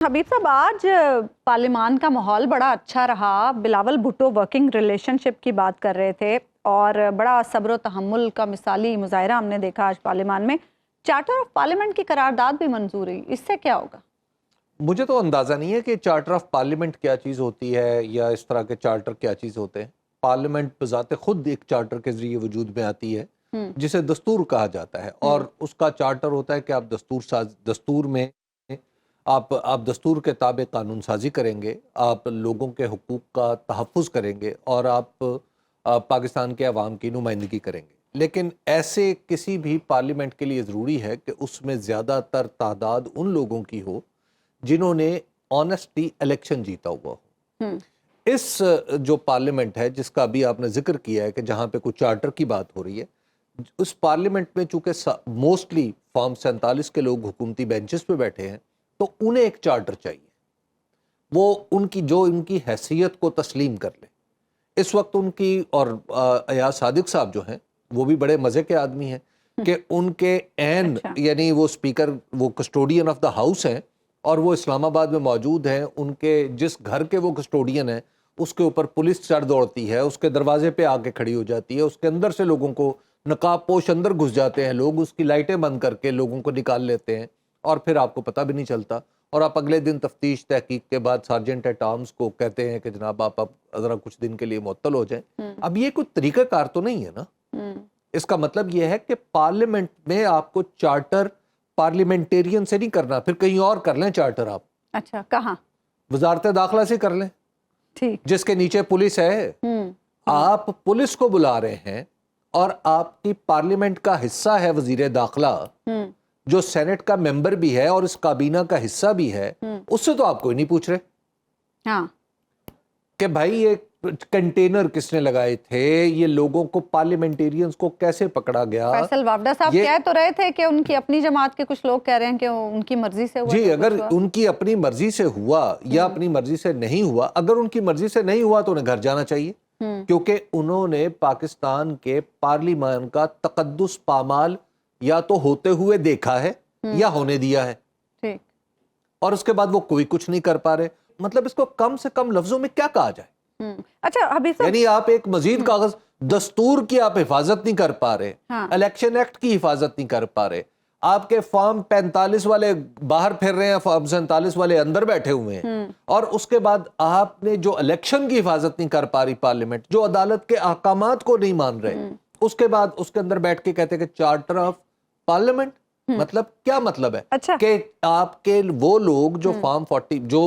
हबीब साहब, आज पार्लियामान का माहौल बड़ा अच्छा रहा। बिलावल भुट्टो वर्किंग रिलेशनशिप की बात कर रहे थे और बड़ा सब्र तहम्मुल का मिसाली मुजाहरा हमने देखा आज पार्लियामान में। चार्टर ऑफ पार्लियामेंट की करारदाद भी मंजूर हुई, इससे क्या होगा? मुझे तो अंदाज़ा नहीं है कि चार्टर ऑफ पार्लियामेंट क्या चीज़ होती है या इस तरह के चार्टर क्या चीज़ होते हैं। पार्लियामेंट बज़ाते खुद एक चार्टर के ज़रिए वजूद में आती है जिसे दस्तूर कहा जाता है, और उसका चार्टर होता है कि आप दस्तूर में आप दस्तूर के ताबे कानून साजी करेंगे, आप लोगों के हुकूक का तहफ़्फ़ुज़ करेंगे और आप पाकिस्तान के अवाम की नुमाइंदगी करेंगे। लेकिन ऐसे किसी भी पार्लियामेंट के लिए ज़रूरी है कि उसमें ज़्यादातर तादाद उन लोगों की हो जिन्होंने ऑनेस्टली इलेक्शन जीता हुआ हो। इस जो पार्लियामेंट है जिसका अभी आपने जिक्र किया है कि जहाँ पे कुछ चार्टर की बात हो रही है, उस पार्लियामेंट में चूंकि मोस्टली फॉर्म 47 के लोग हुकूमती बेंचेस पे बैठे हैं, तो उन्हें एक चार्टर चाहिए, वो उनकी हैसियत को तस्लीम कर ले। इस वक्त उनकी और अयाज सादिक साहब जो हैं वो भी बड़े मज़े के आदमी हैं कि उनके यानी वो स्पीकर, वो कस्टोडियन ऑफ द हाउस हैं और वो इस्लामाबाद में मौजूद हैं। उनके जिस घर के वो कस्टोडियन हैं उसके ऊपर पुलिस चढ़ दौड़ती है, उसके दरवाजे पे आके खड़ी हो जाती है, उसके अंदर से लोगों को नकाब पोश अंदर घुस जाते हैं लोग, उसकी लाइटें बंद करके लोगों को निकाल लेते हैं और फिर आपको पता भी नहीं चलता। और आप अगले दिन तफ्तीश तहकीक के बाद सार्जेंट एट आर्म्स को कहते हैं कि जनाब आप ज़रा कुछ दिन के लिए मुअत्तल हो जाएं। अब ये कोई तरीक़ाकार तो नहीं है ना। इसका मतलब ये है कि पार्लियामेंट में आपको चार्टर पार्लियामेंटेरियन से नहीं करना, फिर कहीं और कर लें चार्टर आप। अच्छा, कहाँ? वजारत दाखिला से कर लें, ठीक, जिसके नीचे पुलिस है। आप पुलिस को बुला रहे हैं और आपकी पार्लियामेंट का हिस्सा है वजीर दाखिला, जो सेनेट का मेंबर भी है और इस काबीना का हिस्सा भी है, उससे तो आप कोई नहीं पूछ रहे कि भाई ये कंटेनर किसने लगाए थे, ये लोगों को पार्लियामेंटेरियंस को कैसे पकड़ा गया। फैसल वावड़ा साहब कह तो रहे थे कि उनकी अपनी जमात के कुछ लोग कह रहे हैं कि उनकी मर्जी से हुआ। जी, अगर उनकी अपनी मर्जी से हुआ या अपनी मर्जी से नहीं हुआ, अगर उनकी मर्जी से नहीं हुआ तो उन्हें घर जाना चाहिए, क्योंकि उन्होंने पाकिस्तान के पार्लियामान का तकद्दुस पामाल या तो होते हुए देखा है या होने दिया है। ठीक। और उसके बाद वो कोई कुछ नहीं कर पा रहे। मतलब इसको कम से कम लफ्जों में क्या कहा जाए। अच्छा हबीब साहब, यानी आप एक मजीद कागज, दस्तूर की आप हिफाजत नहीं कर पा रहे, इलेक्शन एक्ट की हिफाजत नहीं कर पा रहे, आपके फॉर्म 45 वाले बाहर फिर रहे हैं, फॉर्म 47 वाले अंदर बैठे हुए हैं, और उसके बाद आपने जो इलेक्शन की हिफाजत नहीं कर पा रही पार्लियामेंट, जो अदालत के अहकामात को नहीं मान रहे, उसके बाद उसके अंदर बैठ के कहते हैं कि चार्टर ऑफ पार्लियामेंट। मतलब क्या मतलब है? अच्छा, कि आपके वो लोग जो फॉर्म 40 जो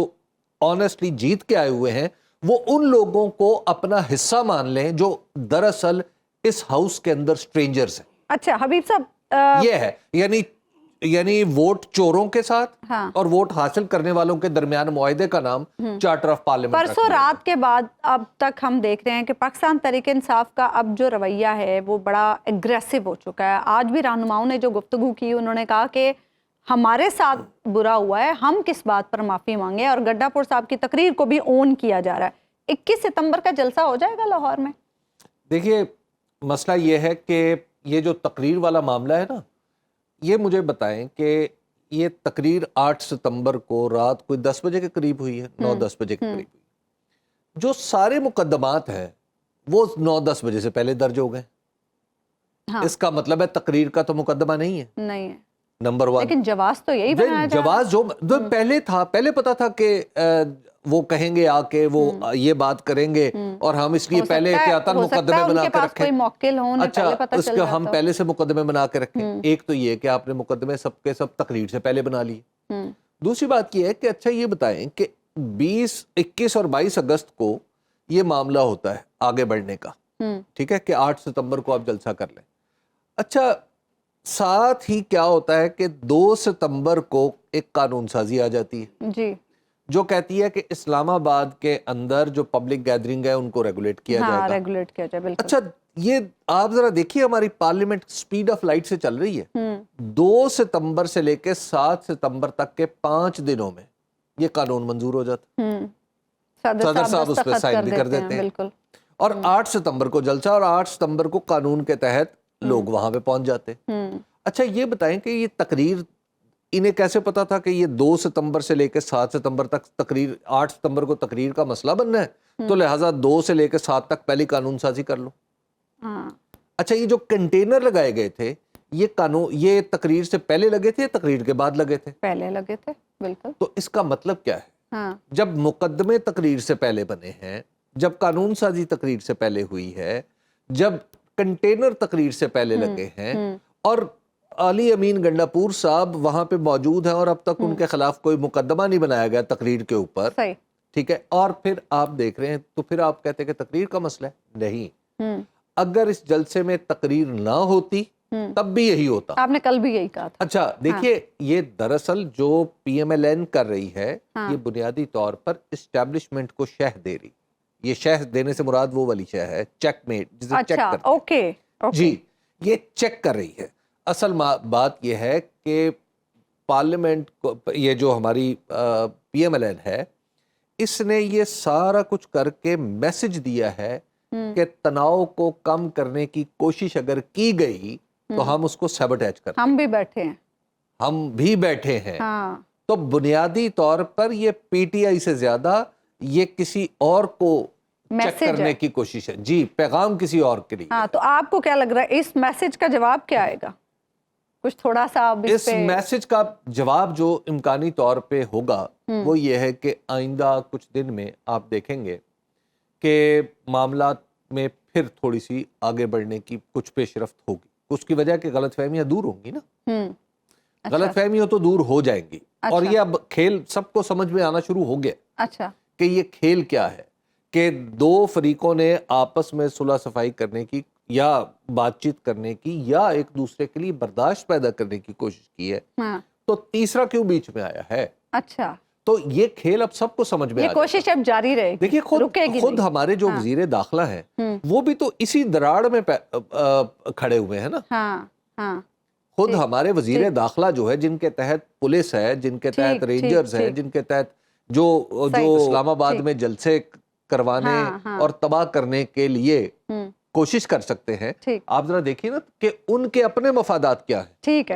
ऑनेस्टली जीत के आए हुए हैं, वो उन लोगों को अपना हिस्सा मान लें जो दरअसल इस हाउस के अंदर स्ट्रेंजर्स हैं। अच्छा हबीब साहब, ये है यानी वोट चोरों के साथ और वोट हासिल करने वालों के दरमियान मुआहदे का नाम चार्टर ऑफ पार्लियामेंट। परसों रात के बाद अब तक हम देख रहे हैं कि पाकिस्तान तहरीक इंसाफ का अब जो रवैया है वो बड़ा एग्रेसिव हो चुका है। आज भी रहनुमाओं ने जो गुफ्तगू की, उन्होंने कहा कि हमारे साथ बुरा हुआ है, हम किस बात पर माफ़ी मांगे, और गड्डापुर साहब की तकरीर को भी ओन किया जा रहा है। 21 सितंबर का जलसा हो जाएगा लाहौर में। देखिए, मसला ये है कि ये जो तकरीर वाला मामला है ना, ये मुझे बताएं कि ये तकरीर 8 सितंबर को रात कोई 10 बजे के करीब हुई है, 9-10 बजे के करीब हुई। जो सारे मुकदमात हैं वो 9-10 बजे से पहले दर्ज हो गए। इसका मतलब है तकरीर का तो मुकदमा नहीं है। नंबर 1। लेकिन जवाज तो यही बनाया जा जवाज जो पहले था, पहले पता था कि वो कहेंगे आके वो ये बात करेंगे और हम इसलिए पहले एहतियातन मुकदमे बना के रखें। अच्छा, उसके हम पहले से मुकदमे बना के रखें। एक तो ये कि आपने मुकदमे सबके सब तकरीर से पहले बना लिए। दूसरी बात ये है कि अच्छा ये बताएं कि 20, 21 और 22 अगस्त को ये मामला होता है आगे बढ़ने का, ठीक है, कि 8 सितंबर को आप जलसा कर लें। अच्छा, साथ ही क्या होता है कि 2 सितंबर को एक कानून साजी आ जाती है जी, जो कहती है कि इस्लामाबाद के अंदर जो पब्लिक गैदरिंग है उनको रेगुलेट किया जाएगा। रेगुलेट किया जाए, बिल्कुल। अच्छा, ये आप जरा देखिए, हमारी पार्लियामेंट स्पीड ऑफ लाइट से चल रही है। 2 सितंबर से लेके 7 सितंबर तक के 5 दिनों में ये कानून मंजूर हो जाता है। सदर साहब उस पर साइन भी कर देते हैं और 8 सितंबर को जलसा और 8 सितंबर को कानून के तहत लोग वहां पे पहुंच जाते हैं। अच्छा, ये बताएं कि ये तकरीर انہیں کیسے پتا تھا کہ یہ 2 ستمبر سے لے کے 7 ستمبر تک تقریر، 8 ستمبر کو تقریر کا مسئلہ بننا ہے، تو لہٰذا 2 سے لے کے 7 تک پہلی قانون سازی کر لو۔ اچھا، یہ جو کنٹینر لگائے گئے تھے، یہ تقریر سے پہلے لگے تھے یا تقریر کے بعد لگے تھے؟ پہلے لگے تھے، بالکل۔ تو اس کا مطلب کیا ہے؟ جب مقدمے تقریر سے پہلے بنے ہیں، جب قانون سازی تقریر سے پہلے ہوئی ہے، جب کنٹینر تقریر سے پہلے لگے ہیں، اور علی امین گنڈا پور صاحب وہاں پہ موجود ہیں اور اب تک ان کے خلاف کوئی مقدمہ نہیں بنایا گیا تقریر کے اوپر، ٹھیک ہے، اور پھر آپ دیکھ رہے ہیں تو پھر آپ کہتے ہیں کہ تقریر کا مسئلہ ہے؟ نہیں، اگر اس جلسے میں تقریر نہ ہوتی تب بھی یہی ہوتا۔ آپ نے کل بھی یہی کہا تھا۔ اچھا دیکھیے، یہ دراصل جو پی ایم ایل این کر رہی ہے، یہ بنیادی طور پر اسٹیبلشمنٹ کو شہ دے رہی، یہ شہ دینے سے مراد وہ والی شہ ہے چیک میٹ، جسے چیک کرتے ہیں۔ اوکے، جی، یہ چیک کر رہی ہے۔ اصل بات یہ ہے کہ پارلیمنٹ کو، یہ جو ہماری پی ایم ایل این ہے، اس نے یہ سارا کچھ کر کے میسج دیا ہے کہ تناؤ کو کم کرنے کی کوشش اگر کی گئی تو ہم اس کو سیبوٹیج کرتے ہیں۔ ہم بھی بیٹھے ہیں، ہم بھی بیٹھے ہیں۔ تو بنیادی طور پر یہ پی ٹی آئی سے زیادہ یہ کسی اور کو چیک کرنے کی کوشش ہے۔ جی، پیغام کسی اور کے لیے۔ ہاں، تو آپ کو کیا لگ رہا ہے اس میسج کا جواب کیا آئے گا؟ کچھ تھوڑا سا اس میسج کا جواب جو امکانی طور پہ ہوگا وہ یہ ہے کہ آئندہ کچھ دن میں آپ دیکھیں گے کہ معاملات میں پھر تھوڑی سی آگے بڑھنے کی کچھ پیش رفت ہوگی۔ اس کی وجہ کہ غلط فہمیاں دور ہوں گی نا، غلط فہمیاں تو دور ہو جائیں گی، اور یہ اب کھیل سب کو سمجھ میں آنا شروع ہو گیا اچھا کہ یہ کھیل کیا ہے، کہ 2 فریقوں نے آپس میں صلح صفائی کرنے کی یا بات چیت کرنے کی یا ایک دوسرے کے لیے برداشت پیدا کرنے کی کوشش کی ہے، تو تیسرا کیوں بیچ میں آیا ہے؟ اچھا، تو یہ کھیل اب سب کو سمجھ میں آ یہ کوشش اب جاری رہے گی، دیکھیے خود ہمارے جو وزیر داخلہ ہیں وہ بھی تو اسی دراڑ میں کھڑے ہوئے ہیں نا۔ خود ہمارے وزیر داخلہ جو ہے، جن کے تحت پولیس ہے، جن کے تحت رینجرز ہیں، جن کے تحت جو اسلام آباد میں جلسے کروانے اور تباہ کرنے کے لیے کوشش کر سکتے ہیں، آپ ذرا دیکھیے نا کہ ان کے اپنے مفادات کیا ہیں۔ ٹھیک ہے۔